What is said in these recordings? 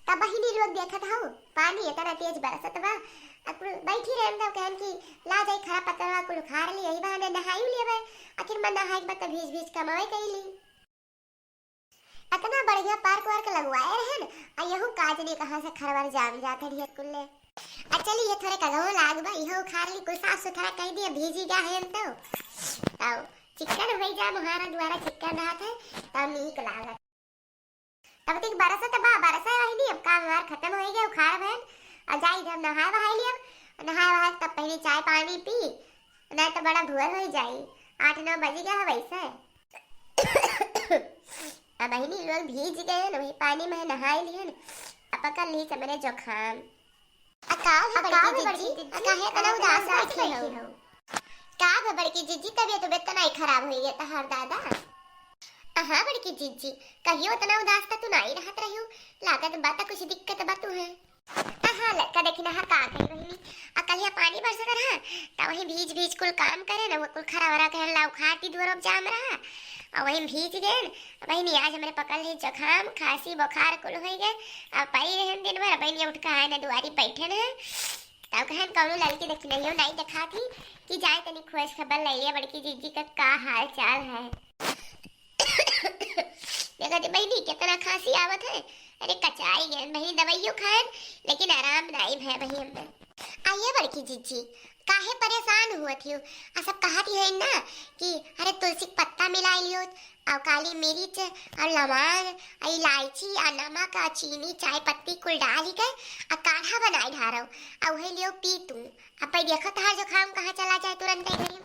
तब बहिनी लोग देखत हूँ पानी इतना तेज बरसत बा। अकुल बैठी रहन तो कहन की ला जाई खरा पतवा कुल खार ली यही बहाने नहाई लेवे। आखिर में नहाई बत भीज भीज कमाई कइली। इतना बढ़िया पार्क वार्क लगवाए रहन आ यहू काजनी कहां से खरवर जाम जात है कुल्ले। चली ये थोड़े कगो लाग बा इहो खार ली कुल साफ सुथरा कह दिया भीजी जा है तो तब चिकन हो जा मुहारा द्वारा चिकन रहत है तब नीक लागत। तब तक बरसत बा बरसा रही नी अब काम वार खत्म हो गया उखाड़ बहन आ जाई जब नहाए बहाई लियब नहाए बहाए तब पहले चाय पानी पी नहीं तो बड़ा भुअर हो जाई 8-9 बज गया है वैसे। अब बहिनी लोग भीज गए न वही पानी में नहाए लियन अब पकड़ ली मेरे जोखाम अकाल बड़की जिज्जी काहे तना उदास बैठी हो का बड़की जिज्जी तबीयत तो नहीं खराब हुई है तहार दादा। हाँ बड़की जिज्जी कहियो तना उदास तू नहीं रहत रहियो लागत बात कुछ दिक्कत बा तू है। हाँ लड़का देखी ना का कही बहिनी अकलिया पानी बरसत रहा त वही भीज भीज कुल काम करे ना वो कुल खरा वरा कहन ला उखाती दुरब जाम रहा और वही भीज गए बहिनी आज हमारे पकड़ ली जुकाम खांसी बुखार कुल हो गए। अब पाई रहन दिन भर बहिनी उठ के आए ना दुआरी बैठे न तब कहन कौनो लड़की देखी नहीं देखा थी कि जाए तनी खोज खबर ले लिया बड़की जिज्जी का हाल चाल है। देखा दे बहिनी कितना खांसी आवत है। अरे कचाई गए बहिनी दवाइयों खाएं लेकिन आराम नहीं है बही हमें। आइए बड़की जिज्जी काहे परेशान हुआ थी आ सब कहाती है ना कि अरे तुलसी पत्ता मिला लियो और काली मिर्च और लवंग इलायची और नमक और चीनी चाय पत्ती कुल डाल के आ काढ़ा बनाई ढारो और वही लियो पी तू अब देखो तार जुकाम कहाँ चला जाए तुरंत ही।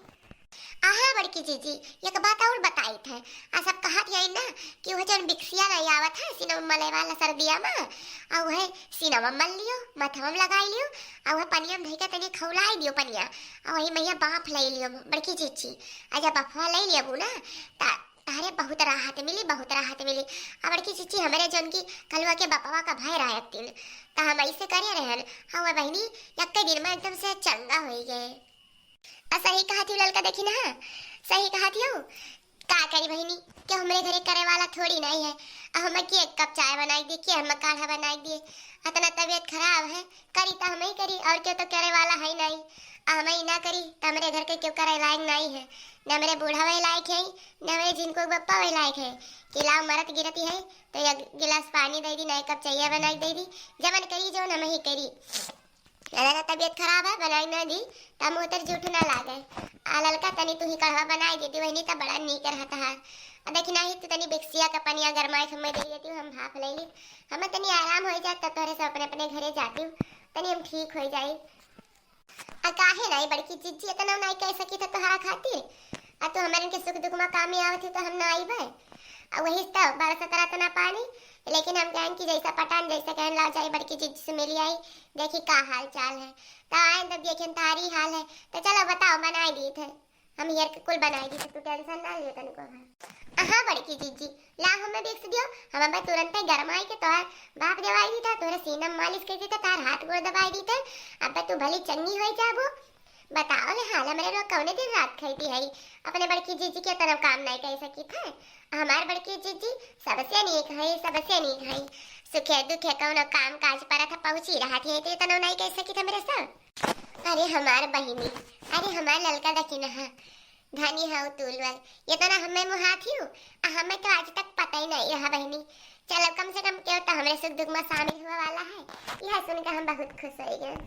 आहा बड़की जीजी एक बात और बताई थे आ सब कहत है ना कि वो जन बिक्सिया नहीं आवत है सिनम मले वाला सर्दिया में आ वह सिनम मल लियो माथा में लगाई लियो आ वह पनिया में धइका तनी खौलाई दियो पनिया आ वही मैया बाफ ले लियो बड़की जीजी आ जब बफवा ले लियो ना ता तारे बहुत राहत मिली आ बड़की जीजी हमारे जन की कलवा के बपवा का भाई रहा एक दिन ता हम ऐसे करे रहन हाँ वह बहनी एक दिन में एकदम से चंगा हो गए। सही कहा थी ललका देखी ना सही कहा थी का करी बहनी कि हमारे घरे करे वाला थोड़ी नहीं है हमें की एक कप चाय बनाई दी कि हम काढ़ा बनाई दिए इतना तबीयत खराब है करी तो हमें ही करी और क्यों तो करे वाला है नहीं हमें ही ना करी तो हमारे घर के क्यों करे लायक नहीं है न मेरे बूढ़ा वही लायक है न मेरे जिनको बप्पा वही लायक है कि लाओ मरत गिरती है तो एक गिलास पानी दे दी न एक कप चाय बनाई दे दी जमन करी जो न ही करी अरे तबीयत खराब है बनाई ना दी तब उतर झूठ ना लागे आ ललका तनी तू ही कढ़वा बनाई देती वही तो बड़ा नीक रहता है। देखी नहीं तू तनी बिक्सिया का पनिया गरमाई हमें दे देती हम भाप ले ली हमें तनी आराम हो जाए तब तोरे से अपने अपने घरे जाती हूँ तनी हम ठीक हो जाए। काहे नहीं बड़की जिज्जी इतना नहीं कह सकी था तोहरा खातिर आ तो हमारे के सुख दुख में काम में आवत तो हम ना आई भाई वही तो बरसत रहता पानी लेकिन हम कहें कि जैसा पठान जैसा कहन ला जाए बड़की जिज्जी से मिली आई देखी का हाल चाल है तो आए तब देखें तारी हाल है तो चलो बताओ बनाई दी थे हम हियर के कुल बनाई दी थे तू टेंशन ना ले तनको। हाँ बड़की जिज्जी ला हमें देख दियो हम अब तुरंत ही गरमाई के तोहर बाप दवाई दी था तोरे सीना मालिश कर दी था तार हाथ गोड़ दवाई दी थे अब तू भली चंगी हो जाबो। बताओ ले हाल मेरे लोग कौने दिन रात खाई है अपने बड़की जीजी के तरफ काम नहीं कर सकी थे हमार बड़की जीजी सबसे नीक है सुखे दुखे कौनो काम काज पर था पहुंची रहा थी तो तनो नहीं कह सकी था मेरे सब। अरे हमार बहिनी अरे हमार ललका दखी ना धनी है तुलवल ये तो ना हमें मुहाती हूँ हमें तो आज तक पता ही नहीं रहा बहिनी। चलो कम से कम क्यों तो हमारे सुख दुख में शामिल हुआ वाला है यह सुनकर हम बहुत खुश हो गए।